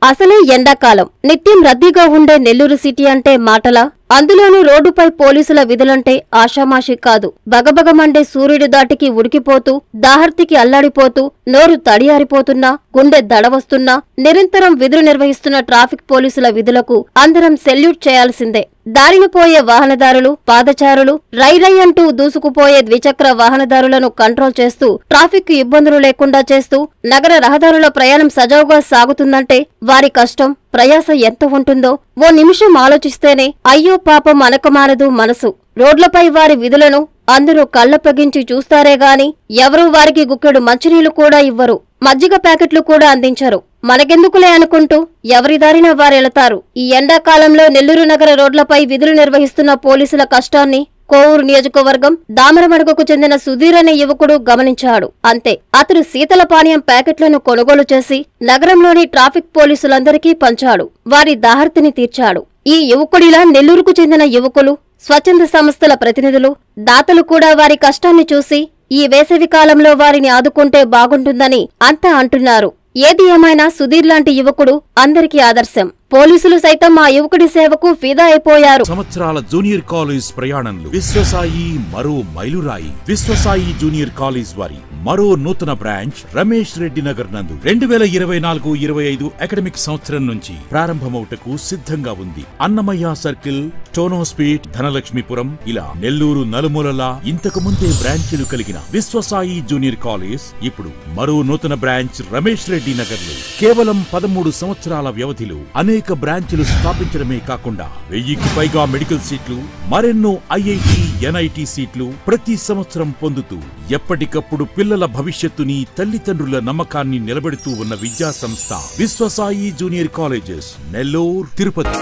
అసలే ఎండాకాలం నిత్యం రద్దీగా ఉండే నెల్లూరు సిటీ అంటే మాటలా? అందులోనూ రోడ్డుపై పోలీసుల విధులంటే ఆషామాషి కాదు. బగబగమండే సూర్యుడి దాటికి ఉడికిపోతూ, దాహర్తికి అల్లాడిపోతూ, నోరు తడియారిపోతున్నా, గుండె దడవస్తున్నా నిరంతరం విధులు నిర్వహిస్తున్న ట్రాఫిక్ పోలీసుల విధులకు అందరం సెల్యూట్ చేయాల్సిందే. దారిన పోయే వాహనదారులు, పాదచారులు, రై రై అంటూ దూసుకుపోయే ద్విచక్ర వాహనదారులను కంట్రోల్ చేస్తూ, ట్రాఫిక్ ఇబ్బందులు లేకుండా చేస్తూ నగర రహదారుల ప్రయాణం సజావుగా సాగుతుందంటే వారి కష్టం, ప్రయాస ఎంత ఉంటుందో ఓ నిమిషం ఆలోచిస్తేనే అయ్యో పాపం అనకమానదు మనసు. రోడ్లపై వారి విధులను అందరూ కళ్లప్పగించి చూస్తారేగాని ఎవరూ వారికి గుక్కెడు మంచినీళ్లు కూడా ఇవ్వరు, మజ్జిగ ప్యాకెట్లు కూడా అందించరు. మనకెందుకులే అనుకుంటూ ఎవరి దారిన వారెళతారు. ఈ ఎండాకాలంలో నెల్లూరు నగర రోడ్లపై విధులు నిర్వహిస్తున్న పోలీసుల కష్టాన్ని కోవూరు నియోజకవర్గం దామరమడుగుకు చెందిన సుధీర్ అనే యువకుడు గమనించాడు. అంతే, అతడు శీతల పానీయం ప్యాకెట్లను కొనుగోలు చేసి నగరంలోని ట్రాఫిక్ పోలీసులందరికీ పంచాడు. వారి దాహర్తిని తీర్చాడు. ఈ యువకుడిలా నెల్లూరుకు చెందిన యువకులు, స్వచ్ఛంద సంస్థల ప్రతినిధులు, దాతలు కూడా వారి కష్టాన్ని చూసి ఈ వేసవి కాలంలో వారిని ఆదుకుంటే బాగుంటుందని అంతా అంటున్నారు. ఏది ఏమైనా సుధీర్ లాంటి యువకుడు అందరికీ ఆదర్శం. పోలీసులు సైతం ఆ యువకుడి సేవకు ఫిదా అయిపోయారు. సంవత్సరాల జూనియర్ కాలేజ్ ప్రయాణంలో విశ్వసాయి మరో మైలురాయి. విశ్వసాయి జూనియర్ కాలేజ్ వారి మరో నూతన బ్రాంచ్ రమేష్ రెడ్డి నగర్ నందు 2024-25 అకాడమిక్ సంవత్సరం నుంచి ప్రారంభమవుటకు సిద్ధంగా ఉంది. అన్నమయ్య సర్కిల్, టోనోస్పీట్, ధనలక్ష్మీపురం ఇలా నెల్లూరు నలుమూలలా ఇంతకు ముందే బ్రాంచీలు కలిగిన విశ్వసాయి జూనియర్ కాలేజ్ ఇప్పుడు మరో నూతన బ్రాంచ్ రమేష్ రెడ్డి నగర్ లో కేవలం 13 సంవత్సరాల వ్యవధిలో అనేక బ్రాంచ్లు స్థాపించడమే కాకుండా 1000కి పైగా మెడికల్ సీట్లు, మరెన్నో ఐఐటి, ఎన్ఐటి సీట్లు ప్రతి సంవత్సరం పొందుతూ ఎప్పటికప్పుడు పిల్లల భవిష్యత్తుని, తల్లిదండ్రుల నమ్మకాన్ని నిలబెడుతూ ఉన్న విద్యా సంస్థ విశ్వసాయి జూనియర్ కాలేజెస్, నెల్లూరు, తిరుపతి.